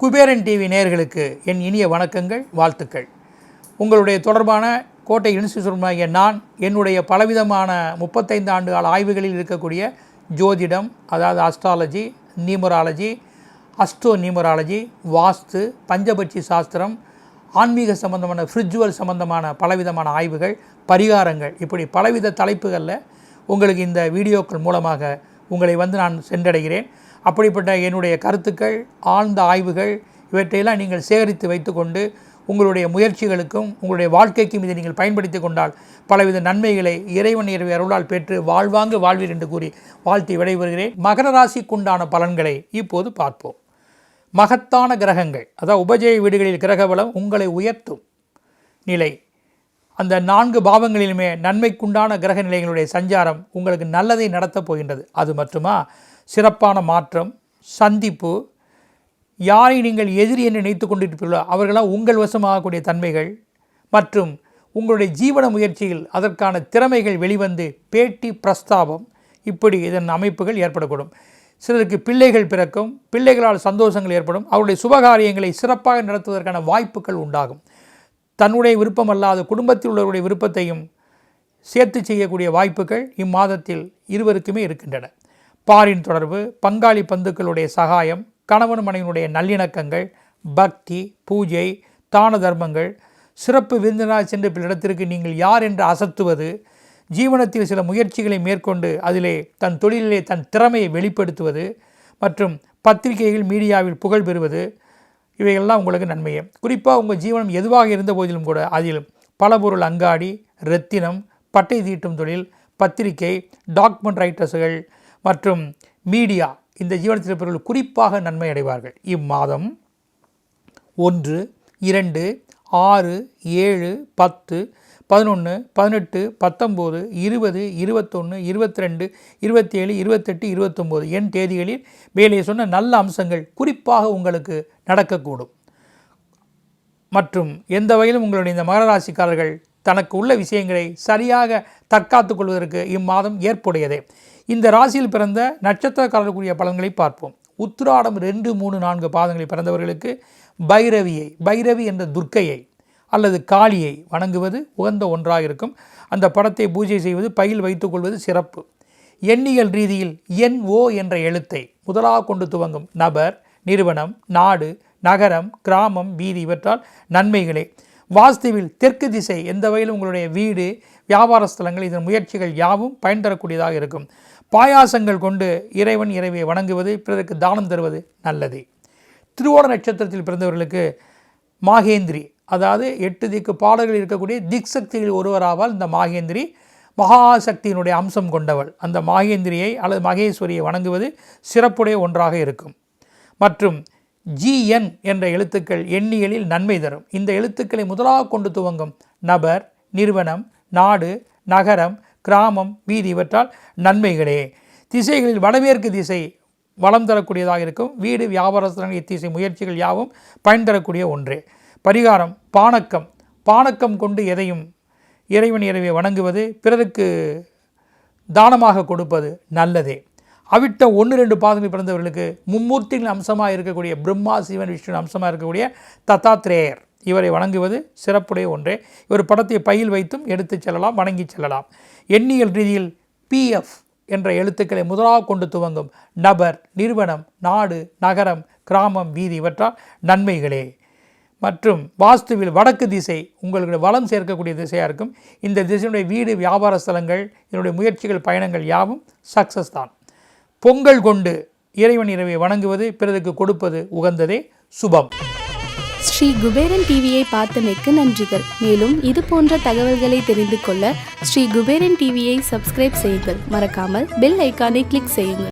Kuberan TV நேயர்களுக்கு என் இனிய வணக்கங்கள், வாழ்த்துக்கள். உங்களுடைய தொடர்பான கோட்டை இன்ஸ்டியூஷனாகிய நான் என்னுடைய பலவிதமான 35 ஆண்டு கால ஆய்வுகளில் இருக்கக்கூடிய ஜோதிடம், அதாவது அஸ்ட்ராலஜி, நியூமராலஜி, அஸ்ட்ரோ நியூமராலஜி, வாஸ்து, பஞ்சபட்சி சாஸ்திரம், ஆன்மீக சம்பந்தமான ஸ்பிரிச்சுவல் சம்பந்தமான பலவிதமான ஆய்வுகள், பரிகாரங்கள், இப்படி பலவித தலைப்புகளில் உங்களுக்கு இந்த வீடியோக்கள் மூலமாக உங்களை நான் சென்றடைகிறேன். அப்படிப்பட்ட என்னுடைய கருத்துக்கள், ஆழ்ந்த ஆய்வுகள் இவற்றையெல்லாம் நீங்கள் சேகரித்து வைத்துக்கொண்டு உங்களுடைய முயற்சிகளுக்கும் உங்களுடைய வாழ்க்கைக்கும் இதை நீங்கள் பயன்படுத்தி கொண்டால் பலவித நன்மைகளை இறைவன் அருளால் பெற்று வாழ்வாங்கு வாழ்வீர் என்று கூறி வாழ்த்தி விடைபெறுகிறேன். மகர ராசிக்குண்டான பலன்களை இப்போது பார்ப்போம். மகத்தான கிரகங்கள், அதாவது உபஜய வீடுகளில் கிரகபலம் உங்களை உயர்த்தும் நிலை. அந்த 4 பாவங்களிலுமே நன்மைக்குண்டான கிரக நிலைகளுடைய சஞ்சாரம் உங்களுக்கு நல்லதை நடத்தப் போகின்றது. அது மட்டுமா, சிறப்பான மாற்றம், சந்திப்பு, யாரை நீங்கள் எதிரி என்று நினைத்து கொண்டிருப்பீர்களோ அவர்களால் உங்கள் வசமாகக்கூடிய தன்மைகள் மற்றும் உங்களுடைய ஜீவன முயற்சியில் அதற்கான திறமைகள் வெளிவந்து பேட்டி பிரஸ்தாபம், இப்படி இதன் அமைப்புகள் ஏற்படக்கூடும். சிலருக்கு பிள்ளைகள் பிறக்கும், பிள்ளைகளால் சந்தோஷங்கள் ஏற்படும், அவருடைய சுபகாரியங்களை சிறப்பாக நடத்துவதற்கான வாய்ப்புகள் உண்டாகும். தன்னுடைய விருப்பம் அல்லாத குடும்பத்தில் உள்ளவருடைய விருப்பத்தையும் சேர்த்து செய்யக்கூடிய வாய்ப்புகள் இம்மாதத்தில் இருவருக்குமே இருக்கின்றன. பாரின் தொடர்பு, பங்காளி பந்துக்களுடைய சகாயம், கணவன் மனைவினுடைய நல்லிணக்கங்கள், பக்தி, பூஜை, தான தர்மங்கள், சிறப்பு விருந்தினராக சென்ற இடத்திற்கு நீங்கள் யார் என்று அசத்துவது, ஜீவனத்தில் சில முயற்சிகளை மேற்கொண்டு அதிலே தன் தொழிலிலே தன் திறமையை வெளிப்படுத்துவது மற்றும் பத்திரிகைகள் மீடியாவில் புகழ் பெறுவது, இவைகள்லாம் உங்களுக்கு நன்மையே. குறிப்பாக உங்கள் ஜீவனம் எதுவாக இருந்த போதிலும் கூட அதில் பலபொருள் அங்காடி, இரத்தினம், பட்டை தீட்டும் தொழில், பத்திரிகை, டாக்குமெண்ட் ரைட்டர்ஸுகள் மற்றும் மீடியா, இந்த ஜீவனத்தில் இருப்பவர்கள் குறிப்பாக நன்மை அடைவார்கள். இம்மாதம் 1, 2, 6, 7, 10, 11, 18, 19, 20, 21, 22, 27, 28, 29 என் தேதிகளில் மேலே சொன்ன நல்ல அம்சங்கள் குறிப்பாக உங்களுக்கு நடக்கக்கூடும். மற்றும் எந்த வகையிலும் உங்களுடைய இந்த மகர ராசிக்காரர்கள் தனக்கு உள்ள விஷயங்களை சரியாக தற்காத்து கொள்வதற்கு இம்மாதம் ஏற்புடையதே. இந்த ராசியில் பிறந்த நட்சத்திரக்காரர்களுக்குரிய பலன்களை பார்ப்போம். உத்திராடம் 2, 3, 4 பாதங்களில் பிறந்தவர்களுக்கு பைரவி என்ற துர்க்கையை அல்லது காளியை வணங்குவது உகந்த ஒன்றாக இருக்கும். அந்த படத்தை பூஜை செய்வது, பையில் வைத்துக்கொள்வது சிறப்பு. எண்ணியல் ரீதியில் NO என்ற எழுத்தை முதலாக கொண்டு துவங்கும் நபர், நிறுவனம், நாடு, நகரம், கிராமம், வீதி இவற்றால் நன்மைகளே. வாஸ்துவில் தெற்கு திசை எந்த வகையில் உங்களுடைய வீடு, வியாபார ஸ்தலங்கள், இதன் முயற்சிகள் யாவும் பயன் தரக்கூடியதாக இருக்கும். பாயாசங்கள் கொண்டு இறைவன் இறைவியை வணங்குவது, பிறருக்கு தானம் தருவது நல்லதே. திருவோண நட்சத்திரத்தில் பிறந்தவர்களுக்கு மாகேந்திரி, அதாவது 8 திக்கு பாடல்கள் இருக்கக்கூடிய திக் சக்தியில் ஒருவராவால். இந்த மாகேந்திரி மகாசக்தியினுடைய அம்சம் கொண்டவள். அந்த மாகேந்திரியை அல்லது மகேஸ்வரியை வணங்குவது சிறப்புடைய ஒன்றாக இருக்கும். மற்றும் GN என்ற எழுத்துக்கள் எண்ணியலில் நன்மை தரும். இந்த எழுத்துக்களை முதலாக கொண்டு துவங்கும் நபர், நிறுவனம், நாடு, நகரம், கிராமம், வீதி இவற்றால் நன்மைகளே. திசைகளில் வடமேற்கு திசை வளம் தரக்கூடியதாக இருக்கும். வீடு, வியாபாரஸ்தலங்கள், இத்திசை முயற்சிகள் யாவும் பயன் தரக்கூடிய ஒன்றே. பரிகாரம் பானக்கம் கொண்டு எதையும் இறைவன் இறைவியை வணங்குவது, பிறருக்கு தானமாக கொடுப்பது நல்லதே. அவிட்ட 1, 2 பாதங்கள் பிறந்தவர்களுக்கு மும்மூர்த்திகளின் அம்சமாக இருக்கக்கூடிய பிரம்மா, சிவன், விஷ்ணு அம்சமாக இருக்கக்கூடிய தத்தாத்ரேயர் இவரை வணங்குவது சிறப்புடைய ஒன்றே. இவர் படத்தை பையில் வைத்தும் எடுத்து செல்லலாம், வணங்கி செல்லலாம். எண்ணியல் ரீதியில் PF என்ற எழுத்துக்களை முதலாக கொண்டு துவங்கும் நபர், நிறுவனம், நாடு, நகரம், கிராமம், வீதி இவற்றால் நன்மைகளே. மற்றும் வாஸ்துவில் வடக்கு திசை உங்களுக்கு வளம் சேர்க்கக்கூடிய திசையாக இருக்கும். இந்த திசையினுடைய வீடு, வியாபார ஸ்தலங்கள், இதனுடைய முயற்சிகள், பயணங்கள் யாவும் சக்ஸஸ் தான். பொங்கல் கொண்டு இறைவன் இறைவியை வணங்குவது, பிறருக்கு கொடுப்பது உகந்ததே, சுபம். ஸ்ரீ குபேரன் டிவியை பார்த்தமைக்கு நன்றிகள். மேலும் இது போன்ற தகவல்களை தெரிந்து கொள்ள ஸ்ரீ குபேரன் டிவியை சப்ஸ்கிரைப் செய்யுங்கள். மறக்காமல் பெல் ஐக்கானை கிளிக் செய்யுங்கள்.